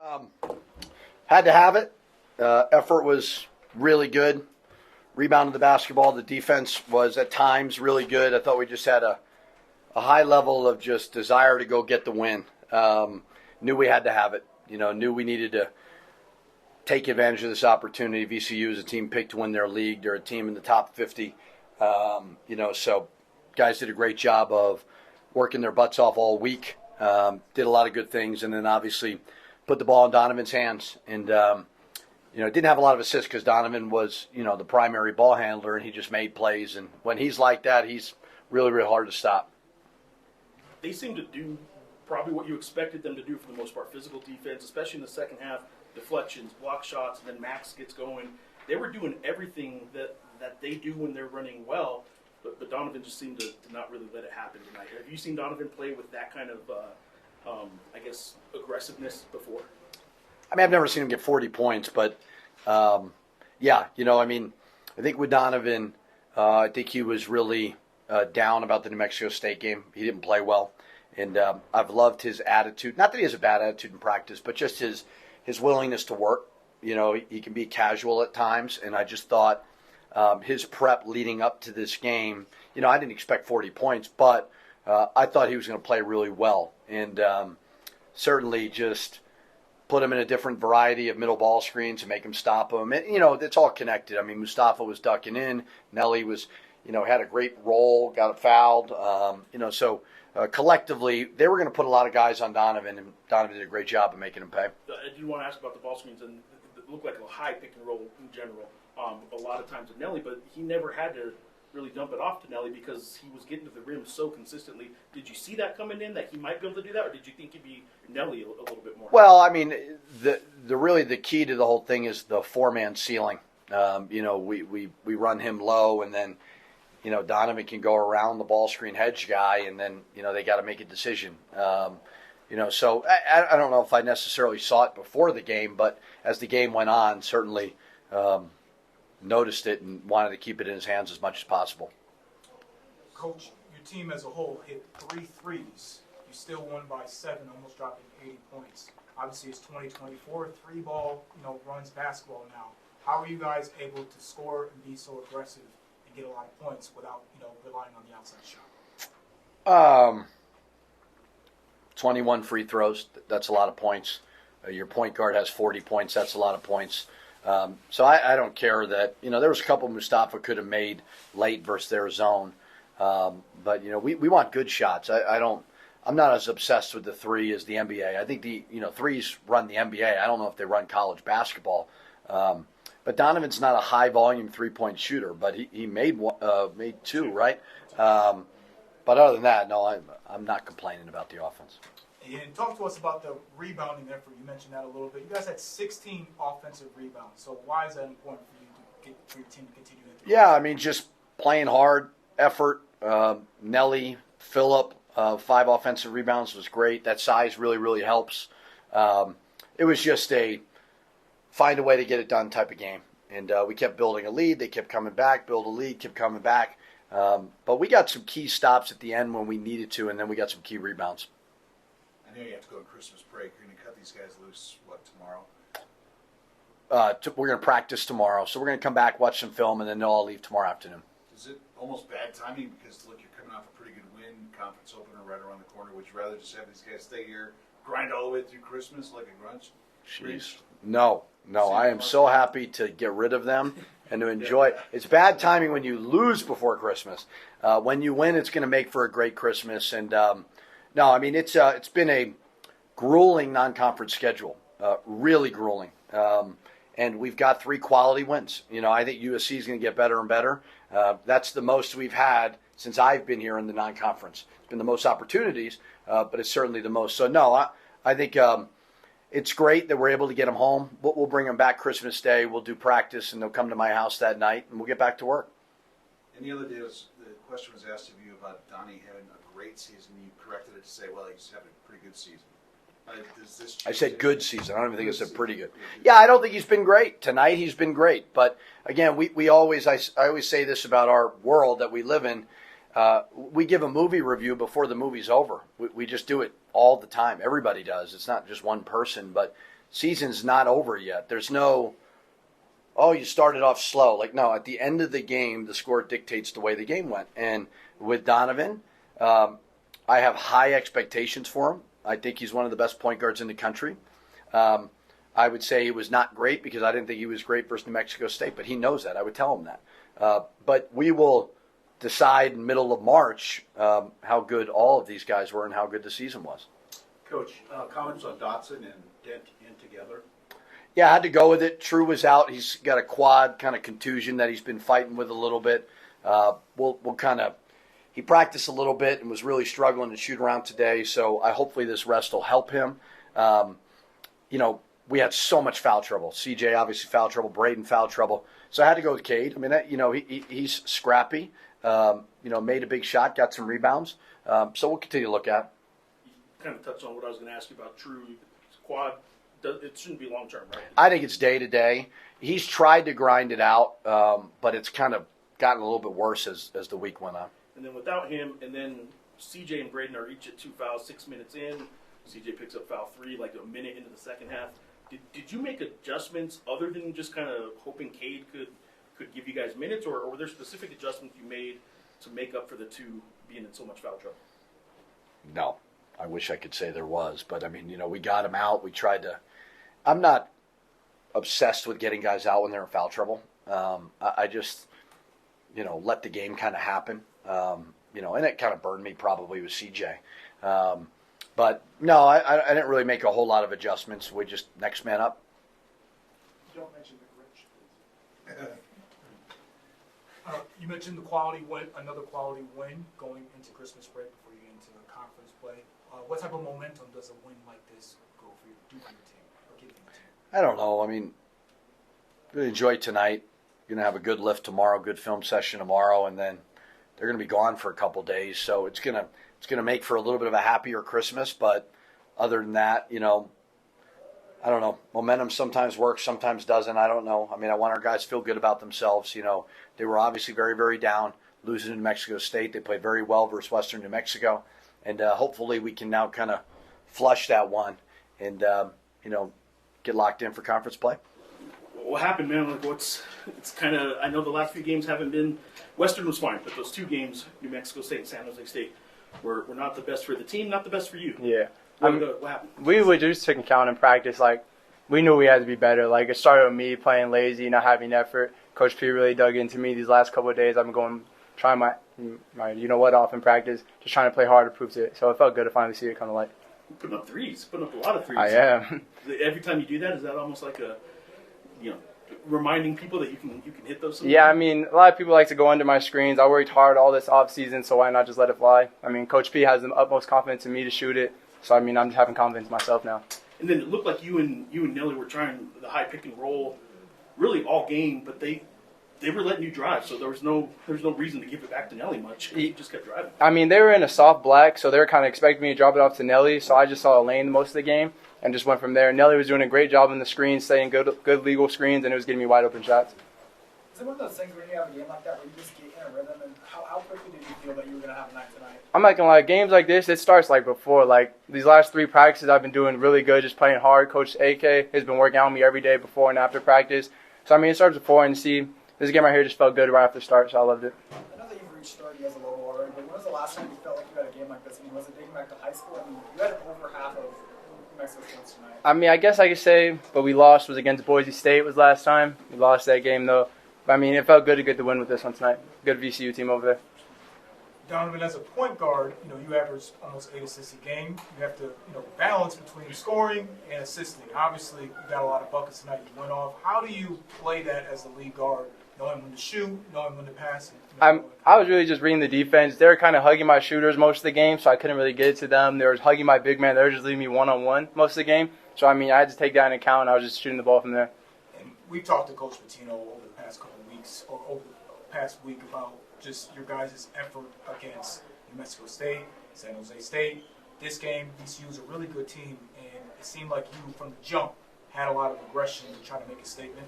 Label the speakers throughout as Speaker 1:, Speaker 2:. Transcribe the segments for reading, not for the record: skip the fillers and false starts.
Speaker 1: Um, Had to have it. Effort was really good. Rebounded the basketball. The defense was at times really good. I thought we just had a high level of just desire to go get the win. Knew we had to have it. Knew we needed to take advantage of this opportunity. VCU is a team picked to win their league. They're a team in the top 50. So guys did a great job of working their butts off all week. Did a lot of good things, and then obviously put the ball in Donovan's hands. And didn't have a lot of assists because Donovan was the primary ball handler, and he just made plays. And when he's like that, he's really, really hard to stop.
Speaker 2: They seem to do probably what you expected them to do for the most part. Physical defense, especially in the second half, deflections, block shots, and then Max gets going. They were doing everything that they do when they're running well, but Donovan just seemed to not really let it happen tonight. Have you seen Donovan play with that kind of, aggressiveness before?
Speaker 1: I mean, I've never seen him get 40 points, but I think with Donovan, I think he was really down about the New Mexico State game. He didn't play well, and I've loved his attitude. Not that he has a bad attitude in practice, but just his willingness to work. He can be casual at times, and I just thought his prep leading up to this game, I didn't expect 40 points, but I thought he was going to play really well, and certainly just put him in a different variety of middle ball screens to make him stop him. And, it's all connected. I mean, Mustafa was ducking in. Nelly was, had a great roll, got fouled. Collectively, they were going to put a lot of guys on Donovan, and Donovan did a great job of making him pay.
Speaker 2: I did want to ask about the ball screens, and it looked like a high pick and roll in general a lot of times with Nelly, but he never had to really dump it off to Nelly because he was getting to the rim so consistently. Did you see that coming in, that he might be able to do that, or did you think it'd be Nelly a little bit more?
Speaker 1: Well, I mean, the key to the whole thing is the four-man ceiling. We run him low, and then Donovan can go around the ball screen hedge guy, and then they got to make a decision. So I don't know if I necessarily saw it before the game, but as the game went on, certainly noticed it and wanted to keep it in his hands as much as possible.
Speaker 3: Coach, your team as a whole hit 3 threes. You still won by 7, almost dropping 80 points. Obviously, it's 2024. 3-ball, runs basketball now. How are you guys able to score and be so aggressive and get a lot of points without, relying on the outside shot?
Speaker 1: 21 free throws. That's a lot of points. Your point guard has 40 points. That's a lot of points. So I don't care that, there was a couple Mustafa could have made late versus their zone. But, we want good shots. I'm not as obsessed with the three as the NBA. I think threes run the NBA. I don't know if they run college basketball. But Donovan's not a high volume 3-point shooter, but he made 2, right? But other than that, no, I'm not complaining about the offense.
Speaker 3: And talk to us about the rebounding effort. You mentioned that a little bit. You guys had 16 offensive rebounds. So why is that important for your team to continue that?
Speaker 1: Yeah, I mean, just playing hard, effort. Nelly, Phillip, 5 offensive rebounds was great. That size really, really helps. It was just a find a way to get it done type of game. And we kept building a lead. They kept coming back, build a lead, kept coming back. But we got some key stops at the end when we needed to, and then we got some key rebounds.
Speaker 4: I know you have to go on Christmas break. You're going to cut these guys loose, tomorrow?
Speaker 1: We're going to practice tomorrow. So we're going to come back, watch some film, and then they'll all leave tomorrow afternoon.
Speaker 4: Is it almost bad timing? Because, look, you're coming off a pretty good win, conference opener right around the corner. Would you rather just have these guys stay here, grind all the way through Christmas like a grunge?
Speaker 1: Jeez. No. I am so happy to get rid of them and to enjoy it. It's bad timing when you lose before Christmas. When you win, it's going to make for a great Christmas. And no, I mean, it's been a grueling non-conference schedule, really grueling. And we've got 3 quality wins. I think USC is going to get better and better. That's the most we've had since I've been here in the non-conference. It's been the most opportunities, but it's certainly the most. So, no, I think it's great that we're able to get them home. We'll bring them back Christmas Day. We'll do practice, and they'll come to my house that night, and we'll get back to work.
Speaker 4: And the other day, the question was asked of you about Donnie having a great season. You corrected it to say, well, he's having a pretty good season.
Speaker 1: I said good season. I don't even think I said pretty good. Yeah, I don't think he's been great. Tonight he's been great. But, again, I always say this about our world that we live in. We give a movie review before the movie's over. We just do it all the time. Everybody does. It's not just one person. But season's not over yet. There's no, oh, you started off slow. Like, no, at the end of the game, the score dictates the way the game went. And with Donovan, I have high expectations for him. I think he's one of the best point guards in the country. I would say he was not great because I didn't think he was great versus New Mexico State, but he knows that. I would tell him that. But we will decide in middle of March how good all of these guys were and how good the season was.
Speaker 5: Coach, comments on Dotson and Dent in together?
Speaker 1: Yeah, I had to go with it. True was out. He's got a quad kind of contusion that he's been fighting with a little bit. We'll kind of – he practiced a little bit and was really struggling to shoot around today, so hopefully this rest will help him. We had so much foul trouble. CJ obviously foul trouble. Braden foul trouble. So I had to go with Cade. I mean, he's scrappy. Made a big shot, got some rebounds. So we'll continue to look at.
Speaker 2: You kind of touched on what I was going to ask you about True. Quad, it shouldn't be long term, right?
Speaker 1: I think it's day to day. He's tried to grind it out, but it's kind of gotten a little bit worse as the week went on.
Speaker 2: And then without him, and then CJ and Braden are each at 2 fouls 6 minutes in. CJ picks up foul 3 like a minute into the second half. Did you make adjustments other than just kind of hoping Cade could give you guys minutes, or were there specific adjustments you made to make up for the two being in so much foul trouble?
Speaker 1: No, I wish I could say there was, but I mean, we got him out. We tried to. I'm not obsessed with getting guys out when they're in foul trouble. I just, let the game kind of happen. And it kind of burned me probably with CJ. But no, I didn't really make a whole lot of adjustments. We just next man up.
Speaker 3: Don't mention the Rich. You mentioned the quality win, another quality win going into Christmas break before you get into the conference play. What type of momentum does a win like this go for you, do for your team, or give your team?
Speaker 1: I don't know. I mean, really enjoy tonight. You're gonna have a good lift tomorrow, good film session tomorrow, and then they're gonna be gone for a couple days. So it's gonna make for a little bit of a happier Christmas. But other than that, I don't know. Momentum sometimes works, sometimes doesn't. I don't know. I mean, I want our guys to feel good about themselves. They were obviously very, very down, losing to New Mexico State. They played very well versus Western New Mexico. And hopefully we can now kind of flush that one and, get locked in for conference play.
Speaker 2: What happened, man? Like, it's kind of, I know the last few games haven't been, Western was fine, but those 2 games, New Mexico State and San Jose State, were not the best for the team, not the best for you.
Speaker 6: Yeah.
Speaker 2: What happened?
Speaker 6: We were just taking count in practice. Like, we knew we had to be better. Like, it started with me playing lazy, not having effort. Coach P really dug into me these last couple of days. I've been trying my off in practice, just trying to play hard to prove to it. So it felt good to finally see it come to light.
Speaker 2: Putting up threes, putting up a lot of threes.
Speaker 6: I am.
Speaker 2: Every time you do that, is that almost like reminding people that you can hit those?
Speaker 6: Yeah, I mean, a lot of people like to go under my screens. I worked hard all this off season, so why not just let it fly? I mean, Coach P has the utmost confidence in me to shoot it. So, I mean, I'm having confidence in myself now.
Speaker 2: And then it looked like you and Nelly were trying the high pick and roll really all game, but they were letting you drive, so there was no reason to give it back to Nelly much. He just kept driving.
Speaker 6: I mean, they were in a soft black, so they were kind of expecting me to drop it off to Nelly, so I just saw a lane most of the game and just went from there. Nelly was doing a great job in the screens, staying good legal screens, and it was getting me wide open shots.
Speaker 7: Is it one of those things when you have a game like that where you just get in a rhythm, and how quickly did you feel that you were going to have a night tonight?
Speaker 6: I'm not going to lie, games like this, it starts like before. Like, these last 3 practices, I've been doing really good, just playing hard. Coach AK has been working out with me every day before and after practice. So, I mean, it starts before, and see, this game right here just felt good right after the start, so I loved it.
Speaker 7: I know that you've reached 30 as a Lobo already, but when was the last time you felt like you had a game like this? I mean, was it dating back to high school? I mean, you had over half of New Mexico State's tonight.
Speaker 6: I mean, I guess I could say, but we lost was against Boise State was last time. We lost that game, though. But, I mean, it felt good to get the win with this one tonight. Good VCU team over there.
Speaker 3: Donovan, as a point guard, you average almost 8 assists a game. You have to, balance between scoring and assisting. Obviously, you got a lot of buckets tonight. You went off. How do you play that as the lead guard, knowing when to shoot, knowing when to pass?
Speaker 6: I was really just reading the defense. They were kind of hugging my shooters most of the game, so I couldn't really get it to them. They were hugging my big man. They were just leaving me one-on-one most of the game. So, I mean, I had to take that into account, and I was just shooting the ball from there.
Speaker 3: And we've talked to Coach Pitino over the past couple of weeks, or over the past week, about just your guys' effort against New Mexico State, San Jose State. This game, VCU is a really good team, and it seemed like you, from the jump, had a lot of aggression to try to make a statement.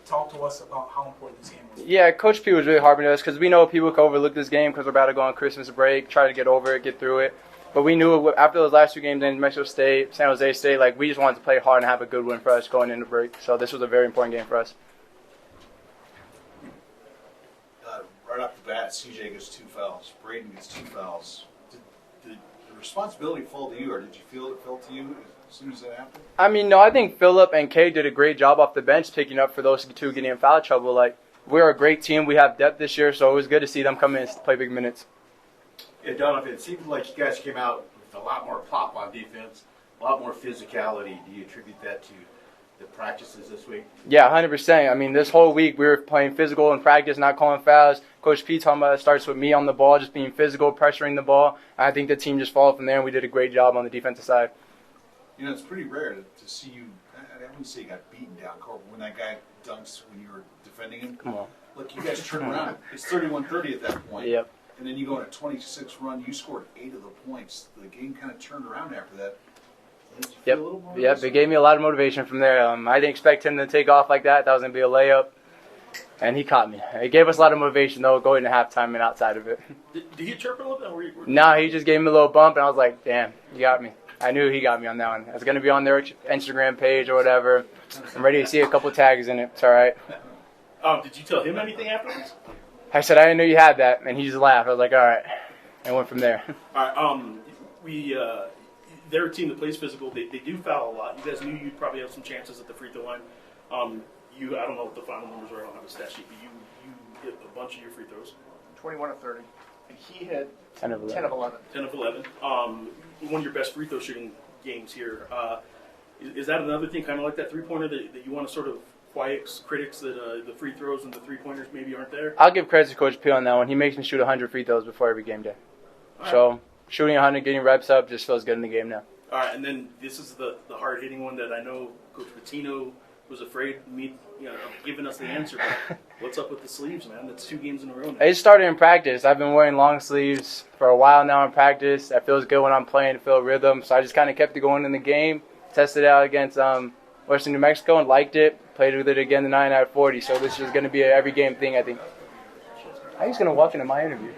Speaker 3: Talk to us about how important this game was.
Speaker 6: Yeah, Coach P was really harping to us because we know people can overlook this game because we're about to go on Christmas break, try to get over it, get through it. But we knew after those last 2 games in New Mexico State, San Jose State, like we just wanted to play hard and have a good win for us going into break. So this was a very important game for us.
Speaker 4: Right off the bat, CJ gets 2 fouls. Braden gets 2 fouls. Did the responsibility fall to you, or did you feel it fell to you as soon as that happened?
Speaker 6: I mean, no, I think Phillip and Kay did a great job off the bench picking up for those 2 getting in foul trouble. Like, we're a great team. We have depth this year, so it was good to see them come in and play big minutes.
Speaker 5: Yeah, Donovan, it seemed like you guys came out with a lot more pop on defense, a lot more physicality. Do you attribute that to the practices this week?
Speaker 6: Yeah, 100%. I mean, this whole week we were playing physical in practice, not calling fouls. Coach P talking about it starts with me on the ball, just being physical, pressuring the ball. I think the team just followed from there, and we did a great job on the defensive side.
Speaker 4: You know, it's pretty rare to see you. I wouldn't say you got beaten down, Corbin, when that guy dunks when you were defending him.
Speaker 6: Come on.
Speaker 4: Look, you guys turn around. It's 31-30 at that point.
Speaker 6: Yep.
Speaker 4: And then you go on a 26 run. You scored 8 of the points. The game kind of turned around after that. Did you feel a little more
Speaker 6: Yep. It gave me a lot of motivation from there. I didn't expect him to take off like that. That was going to be a layup. And he caught me. It gave us a lot of motivation, though, going to halftime and outside of it.
Speaker 2: Did he chirp a little bit? Or were you,
Speaker 6: No, he just gave me a little bump, and I was like, damn, you got me. I knew he got me on that one. It's going to be on their Instagram page or whatever. I'm ready to see a couple tags in it. It's all right.
Speaker 2: Did you tell him anything afterwards?
Speaker 6: I said, I didn't know you had that, and he just laughed. I was like, all right. And went from there.
Speaker 2: All right. They're a team that plays physical. They do foul a lot. You guys knew you'd probably have some chances at the free throw line. I don't know what the final numbers are. I don't have a stat sheet, but you hit a bunch of your free throws.
Speaker 7: 21 of 30. And he hit
Speaker 6: 10 of 11.
Speaker 7: 10 of 11.
Speaker 2: 10 of 11. One of your best free throw shooting games here. Is that another thing, kind of like that three-pointer, that you want to sort of quiet critics that the free throws and the three-pointers maybe aren't there?
Speaker 6: I'll give credit to Coach P on that one. He makes me shoot 100 free throws before every game day.
Speaker 2: All right.
Speaker 6: So shooting 100, getting reps up, just feels good in the game now.
Speaker 2: All right, and then this is the hard-hitting one that I know Coach Pitino was afraid of giving us the answer. But what's up with the sleeves, man? That's 2 games in a row now.
Speaker 6: It started in practice. I've been wearing long sleeves for a while now in practice. That feels good when I'm playing, feel rhythm. So I just kind of kept it going in the game, tested it out against Western New Mexico and liked it. Played with it again tonight at 40. So this is going to be an every game thing, I think. How he's going to walk into my interview?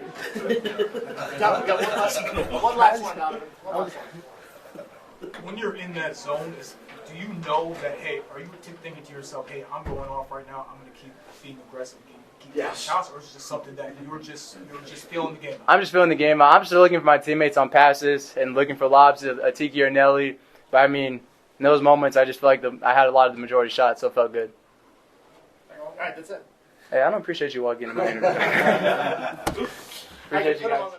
Speaker 7: One last one, Donovan. One last one.
Speaker 3: When you're in that zone, do you know that, hey, are you thinking to yourself, hey, I'm going off right now, I'm going to keep being aggressive, keep taking shots, or is it just something that you're just feeling the game out?
Speaker 6: I'm just feeling the game out. I'm still looking for my teammates on passes and looking for lobs to Tiki or Nelly. But, I mean, in those moments, I just feel like I had a lot of the majority shots, so it felt good.
Speaker 7: All right, that's it.
Speaker 6: Hey, I don't appreciate you walking into my interview. Appreciate you guys.